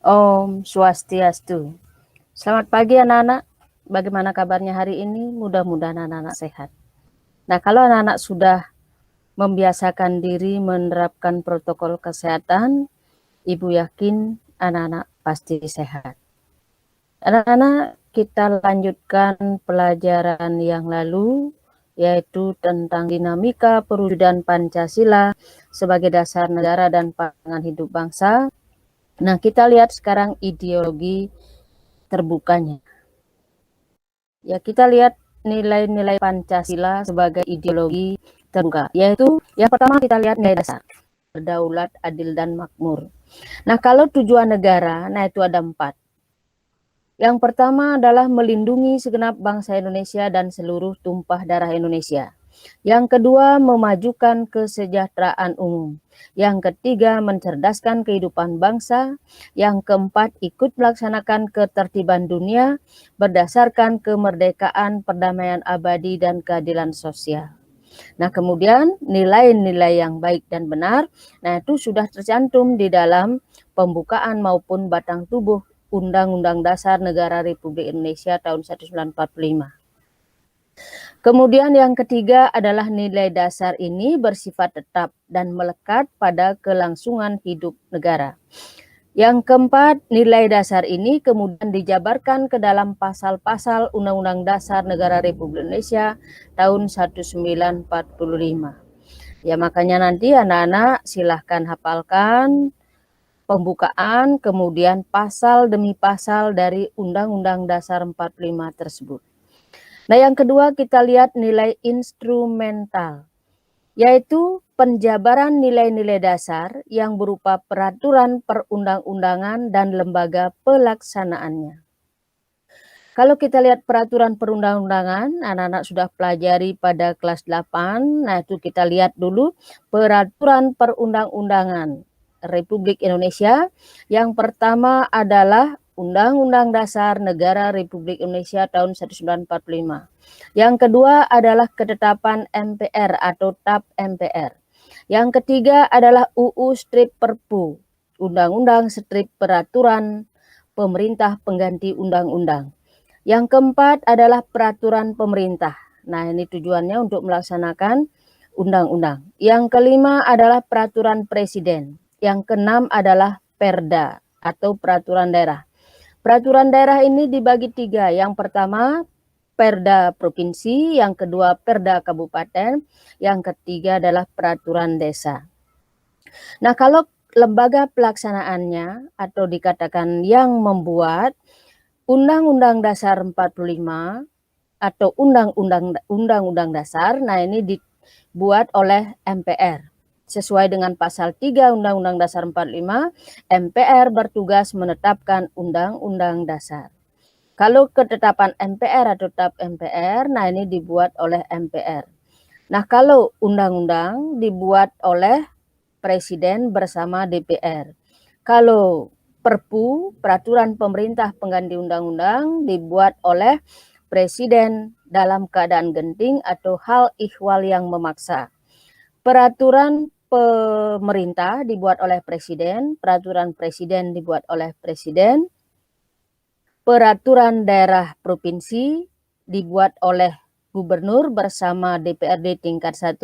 Om Swastiastu. Selamat pagi anak-anak. Bagaimana kabarnya hari ini? Mudah-mudahan anak-anak sehat. Nah, kalau anak-anak sudah membiasakan diri menerapkan protokol kesehatan, Ibu yakin anak-anak pasti sehat. Anak-anak, kita lanjutkan pelajaran yang lalu, yaitu tentang dinamika perwujudan Pancasila sebagai dasar negara dan pandangan hidup bangsa. Nah, kita lihat sekarang ideologi terbukanya. Ya, kita lihat nilai-nilai Pancasila sebagai ideologi terbuka, yaitu yang pertama kita lihat nilai dasar, berdaulat, adil, dan makmur. Nah, kalau tujuan negara, nah itu ada 4. Yang pertama adalah melindungi segenap bangsa Indonesia dan seluruh tumpah darah Indonesia. Yang kedua, memajukan kesejahteraan umum. Yang ketiga, mencerdaskan kehidupan bangsa. Yang keempat, ikut melaksanakan ketertiban dunia berdasarkan kemerdekaan, perdamaian abadi, dan keadilan sosial. Nah, kemudian nilai-nilai yang baik dan benar, nah itu sudah tercantum di dalam pembukaan maupun batang tubuh Undang-Undang Dasar Negara Republik Indonesia tahun 1945. Kemudian yang ketiga adalah nilai dasar ini bersifat tetap dan melekat pada kelangsungan hidup negara. Yang keempat, nilai dasar ini kemudian dijabarkan ke dalam pasal-pasal Undang-Undang Dasar Negara Republik Indonesia tahun 1945. Ya, makanya nanti anak-anak silahkan hafalkan pembukaan, kemudian pasal demi pasal dari Undang-Undang Dasar 45 tersebut. Nah, yang kedua kita lihat nilai instrumental, yaitu penjabaran nilai-nilai dasar yang berupa peraturan perundang-undangan dan lembaga pelaksanaannya. Kalau kita lihat peraturan perundang-undangan, anak-anak sudah pelajari pada kelas 8, nah itu kita lihat dulu peraturan perundang-undangan Republik Indonesia. Yang pertama adalah Undang-Undang Dasar Negara Republik Indonesia tahun 1945. Yang kedua adalah ketetapan MPR atau TAP MPR. Yang ketiga adalah UU Strip Perpu, Undang-Undang Strip Peraturan Pemerintah Pengganti Undang-Undang. Yang keempat adalah peraturan pemerintah. Nah, ini tujuannya untuk melaksanakan undang-undang. Yang kelima adalah peraturan presiden. Yang keenam adalah perda atau peraturan daerah. Peraturan daerah ini dibagi 3. Yang pertama perda provinsi, yang kedua perda kabupaten, yang ketiga adalah peraturan desa. Nah, kalau lembaga pelaksanaannya atau dikatakan yang membuat Undang-Undang Dasar 45 atau Undang-Undang Dasar, nah ini dibuat oleh MPR. Sesuai dengan pasal 3 Undang-Undang Dasar 45, MPR bertugas menetapkan Undang-Undang Dasar. Kalau ketetapan MPR atau TAP MPR, nah ini dibuat oleh MPR. Nah, kalau undang-undang dibuat oleh Presiden bersama DPR. Kalau Perpu, peraturan pemerintah pengganti undang-undang, dibuat oleh Presiden dalam keadaan genting atau hal ihwal yang memaksa. Peraturan pemerintah dibuat oleh Presiden, peraturan Presiden dibuat oleh Presiden, peraturan daerah provinsi dibuat oleh Gubernur bersama DPRD tingkat 1,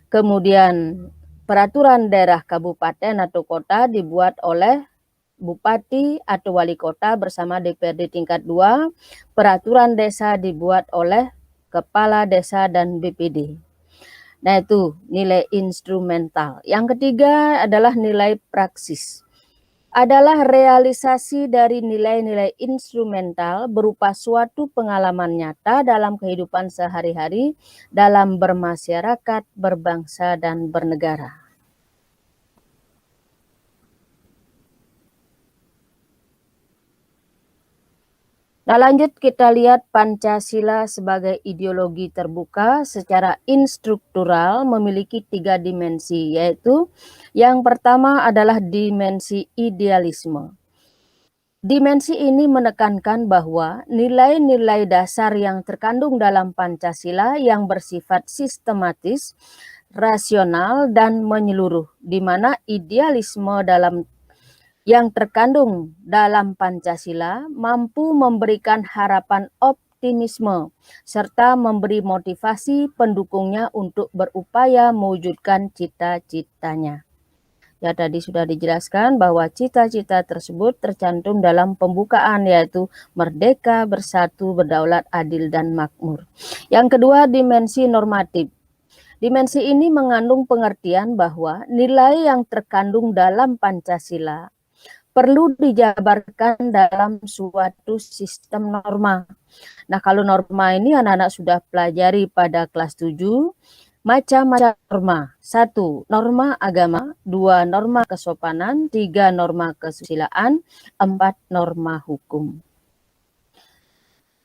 kemudian peraturan daerah kabupaten atau kota dibuat oleh Bupati atau Wali Kota bersama DPRD tingkat 2, peraturan desa dibuat oleh Kepala Desa dan BPD. Nah, itu nilai instrumental. Yang ketiga adalah nilai praksis. Adalah realisasi dari nilai-nilai instrumental berupa suatu pengalaman nyata dalam kehidupan sehari-hari dalam bermasyarakat, berbangsa, dan bernegara. Nah, lanjut kita lihat Pancasila sebagai ideologi terbuka secara instruktural memiliki 3 dimensi, yaitu yang pertama adalah dimensi idealisme. Dimensi ini menekankan bahwa nilai-nilai dasar yang terkandung dalam Pancasila yang bersifat sistematis, rasional, dan menyeluruh, di mana idealisme dalam yang terkandung dalam Pancasila mampu memberikan harapan optimisme serta memberi motivasi pendukungnya untuk berupaya mewujudkan cita-citanya. Ya, tadi sudah dijelaskan bahwa cita-cita tersebut tercantum dalam pembukaan, yaitu merdeka, bersatu, berdaulat, adil, dan makmur. Yang kedua, dimensi normatif. Dimensi ini mengandung pengertian bahwa nilai yang terkandung dalam Pancasila perlu dijabarkan dalam suatu sistem norma. Nah, kalau norma ini anak-anak sudah pelajari pada kelas 7, macam-macam norma. 1. Norma agama, 2. Norma kesopanan, 3. Norma kesusilaan, 4. Norma hukum.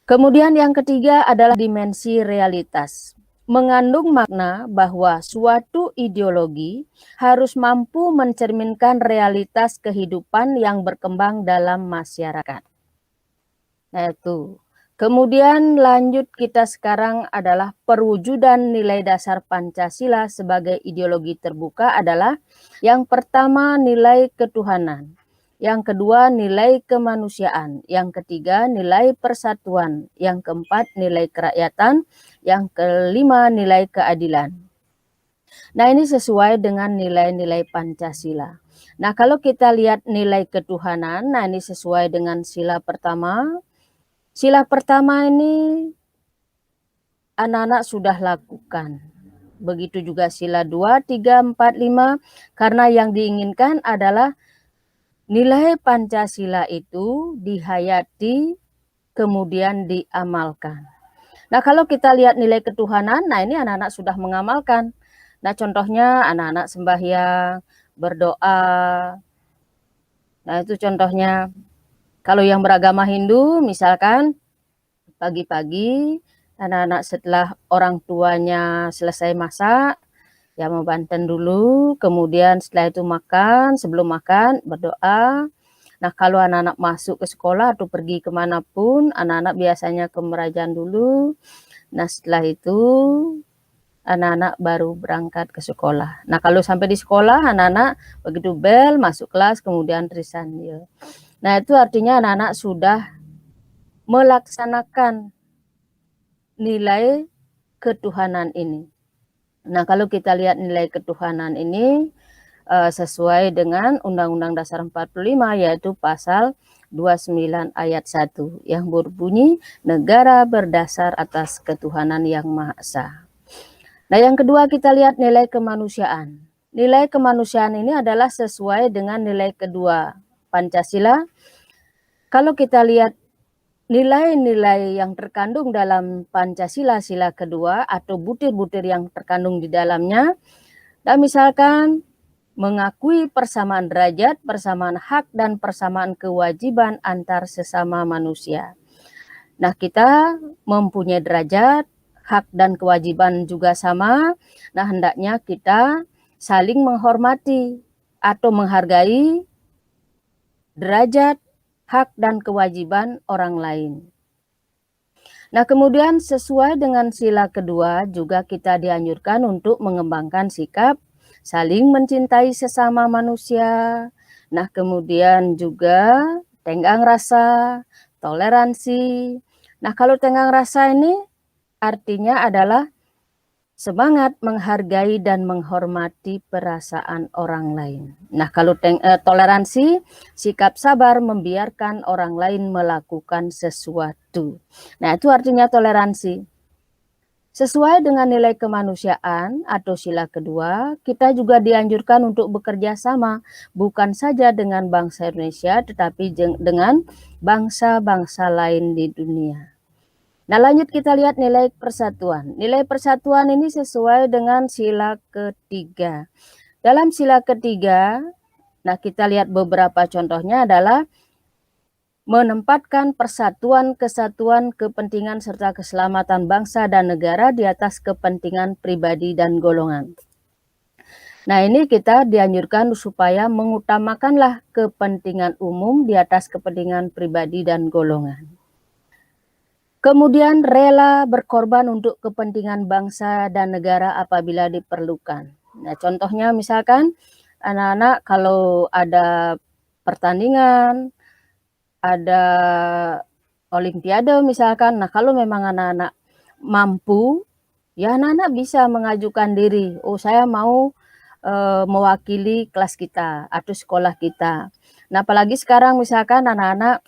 Kemudian yang ketiga adalah dimensi realitas. Mengandung makna bahwa suatu ideologi harus mampu mencerminkan realitas kehidupan yang berkembang dalam masyarakat. Nah, itu. Kemudian lanjut kita sekarang adalah perwujudan nilai dasar Pancasila sebagai ideologi terbuka adalah yang pertama nilai ketuhanan. Yang kedua, nilai kemanusiaan. Yang ketiga, nilai persatuan. Yang keempat, nilai kerakyatan. Yang kelima, nilai keadilan. Nah, ini sesuai dengan nilai-nilai Pancasila. Nah, kalau kita lihat nilai ketuhanan, nah ini sesuai dengan sila pertama. Sila pertama ini anak-anak sudah lakukan. Begitu juga sila 2, 3, 4, 5. Karena yang diinginkan adalah nilai Pancasila itu dihayati, kemudian diamalkan. Nah, kalau kita lihat nilai ketuhanan, nah ini anak-anak sudah mengamalkan. Nah, contohnya anak-anak sembahyang, berdoa. Nah, itu contohnya. Kalau yang beragama Hindu, misalkan pagi-pagi, anak-anak setelah orang tuanya selesai masak, ya membanten dulu, kemudian setelah itu makan, sebelum makan berdoa. Nah, kalau anak-anak masuk ke sekolah atau pergi kemanapun, anak-anak biasanya ke Merajaan dulu. Nah, setelah itu anak-anak baru berangkat ke sekolah. Nah, kalau sampai di sekolah, anak-anak begitu bel, masuk kelas, kemudian trisanil. Nah, itu artinya anak-anak sudah melaksanakan nilai ketuhanan ini. Nah, kalau kita lihat nilai ketuhanan ini sesuai dengan Undang-Undang Dasar 45, yaitu pasal 29 ayat 1 yang berbunyi negara berdasar atas ketuhanan yang Maha Esa. Nah, yang kedua kita lihat nilai kemanusiaan. Nilai kemanusiaan ini adalah sesuai dengan nilai kedua Pancasila. Kalau kita lihat nilai-nilai yang terkandung dalam Pancasila sila kedua atau butir-butir yang terkandung di dalamnya, dan misalkan mengakui persamaan derajat, persamaan hak, dan persamaan kewajiban antar sesama manusia. Nah, kita mempunyai derajat, hak, dan kewajiban juga sama. Nah, hendaknya kita saling menghormati atau menghargai derajat, hak, dan kewajiban orang lain. Nah, kemudian sesuai dengan sila kedua juga kita dianjurkan untuk mengembangkan sikap saling mencintai sesama manusia. Nah, kemudian juga tenggang rasa, toleransi. Nah, kalau tenggang rasa ini artinya adalah semangat menghargai dan menghormati perasaan orang lain. Nah, kalau toleransi, sikap sabar membiarkan orang lain melakukan sesuatu. Nah, itu artinya toleransi. Sesuai dengan nilai kemanusiaan atau sila kedua, kita juga dianjurkan untuk bekerja sama, bukan saja dengan bangsa Indonesia, tetapi dengan bangsa-bangsa lain di dunia. Nah, lanjut kita lihat nilai persatuan. Nilai persatuan ini sesuai dengan sila ketiga. Dalam sila ketiga, nah kita lihat beberapa contohnya adalah menempatkan persatuan, kesatuan, kepentingan, serta keselamatan bangsa dan negara di atas kepentingan pribadi dan golongan. Nah, ini kita dianjurkan supaya mengutamakanlah kepentingan umum di atas kepentingan pribadi dan golongan. Kemudian rela berkorban untuk kepentingan bangsa dan negara apabila diperlukan. Nah, contohnya misalkan anak-anak kalau ada pertandingan, ada olimpiade misalkan. Nah, kalau memang anak-anak mampu, ya anak-anak bisa mengajukan diri, "Oh, saya mau mewakili kelas kita atau sekolah kita." Nah, apalagi sekarang misalkan anak-anak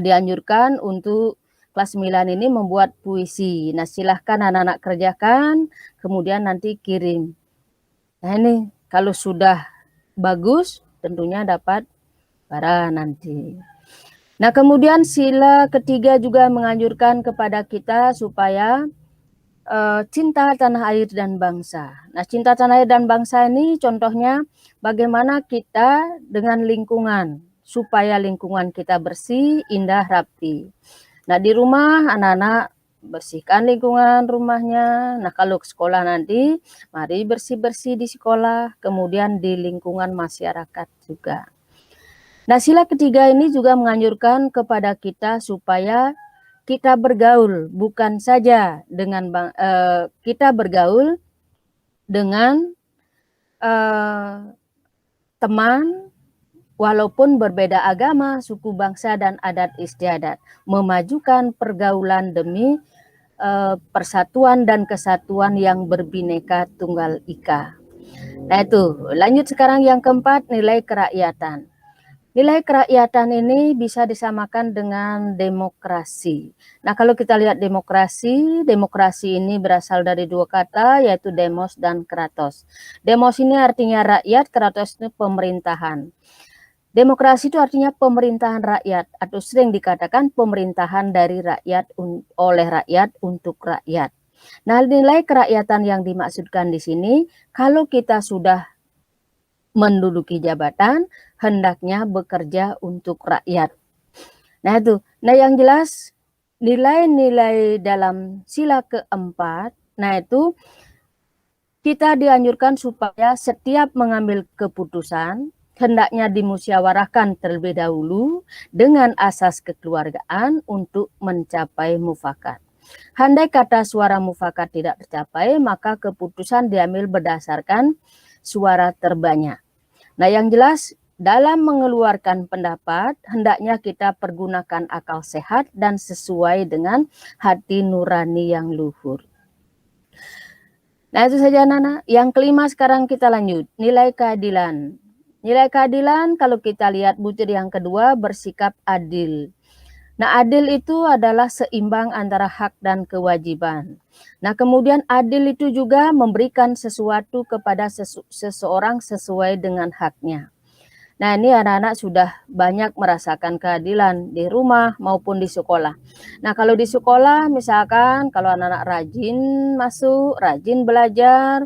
dianjurkan untuk kelas 9 ini membuat puisi. Nah, silahkan anak-anak kerjakan, kemudian nanti kirim. Nah, ini kalau sudah bagus, tentunya dapat bara nanti. Nah, kemudian sila ketiga juga menganjurkan kepada kita supaya cinta tanah air dan bangsa. Nah, cinta tanah air dan bangsa ini contohnya bagaimana kita dengan lingkungan, supaya lingkungan kita bersih, indah, rapi. Nah, di rumah anak-anak bersihkan lingkungan rumahnya. Nah, kalau ke sekolah nanti, mari bersih-bersih di sekolah, kemudian di lingkungan masyarakat juga. Nah, sila ketiga ini juga menganjurkan kepada kita supaya kita bergaul, bukan saja dengan kita bergaul dengan teman walaupun berbeda agama, suku, bangsa, dan adat istiadat, memajukan pergaulan demi persatuan dan kesatuan yang berbineka tunggal ika. Nah, itu lanjut sekarang yang keempat, nilai kerakyatan. Nilai kerakyatan ini bisa disamakan dengan demokrasi. Nah, kalau kita lihat demokrasi, demokrasi ini berasal dari dua kata, yaitu demos dan kratos. Demos ini artinya rakyat, kratos ini pemerintahan. Demokrasi itu artinya pemerintahan rakyat, atau sering dikatakan pemerintahan dari rakyat, oleh rakyat, untuk rakyat. Nah, nilai kerakyatan yang dimaksudkan di sini, kalau kita sudah menduduki jabatan, hendaknya bekerja untuk rakyat. Nah, itu. Nah, yang jelas nilai-nilai dalam sila keempat, nah itu kita dianjurkan supaya setiap mengambil keputusan hendaknya dimusyawarahkan terlebih dahulu dengan asas kekeluargaan untuk mencapai mufakat. Andai kata suara mufakat tidak tercapai, maka keputusan diambil berdasarkan suara terbanyak. Nah, yang jelas dalam mengeluarkan pendapat, hendaknya kita pergunakan akal sehat dan sesuai dengan hati nurani yang luhur. Nah, itu saja anak-anak. Yang kelima sekarang kita lanjut, nilai keadilan. Nilai keadilan kalau kita lihat butir yang kedua, bersikap adil. Nah, adil itu adalah seimbang antara hak dan kewajiban. Nah, kemudian adil itu juga memberikan sesuatu kepada seseorang sesuai dengan haknya. Nah, ini anak-anak sudah banyak merasakan keadilan di rumah maupun di sekolah. Nah, kalau di sekolah misalkan kalau anak-anak rajin masuk, rajin belajar,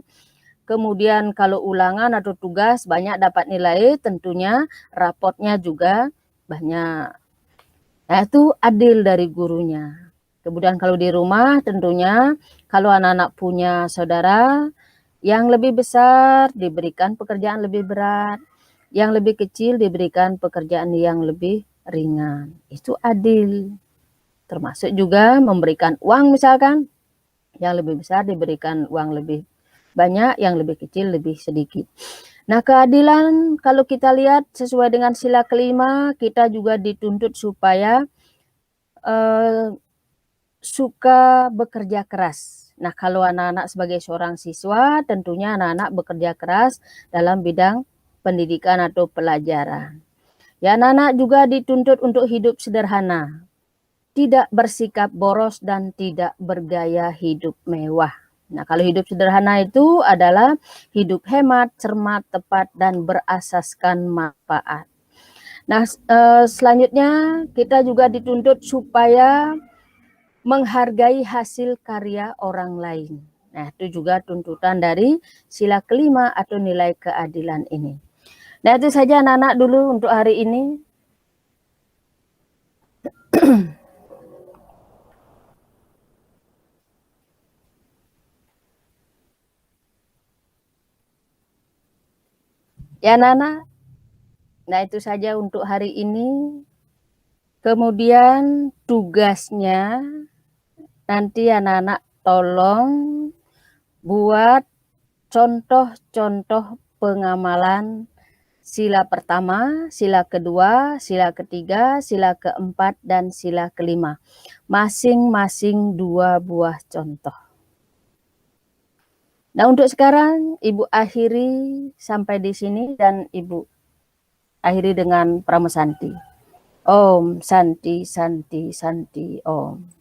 kemudian kalau ulangan atau tugas banyak dapat nilai, tentunya rapotnya juga banyak. Nah, itu adil dari gurunya. Kemudian kalau di rumah tentunya kalau anak-anak punya saudara yang lebih besar diberikan pekerjaan lebih berat, yang lebih kecil diberikan pekerjaan yang lebih ringan. Itu adil. Termasuk juga memberikan uang misalkan, yang lebih besar diberikan uang lebih banyak, yang lebih kecil lebih sedikit. Nah, keadilan kalau kita lihat sesuai dengan sila kelima, kita juga dituntut supaya suka bekerja keras. Nah, kalau anak-anak sebagai seorang siswa, tentunya anak-anak bekerja keras dalam bidang pendidikan atau pelajaran. Ya, anak-anak juga dituntut untuk hidup sederhana, tidak bersikap boros dan tidak bergaya hidup mewah. Nah, kalau hidup sederhana itu adalah hidup hemat, cermat, tepat, dan berasaskan manfaat. Nah, selanjutnya kita juga dituntut supaya menghargai hasil karya orang lain. Nah, itu juga tuntutan dari sila kelima atau nilai keadilan ini. Nah, itu saja anak-anak dulu untuk hari ini. Ya, anak-anak. Nah, itu saja untuk hari ini. Kemudian tugasnya nanti anak-anak tolong buat contoh-contoh pengamalan Sila pertama, sila kedua, sila ketiga, sila keempat, dan sila kelima. Masing-masing 2 buah contoh. Nah, untuk sekarang Ibu akhiri sampai di sini dan Ibu akhiri dengan Pramu Santi. Om Santi Santi Santi Om.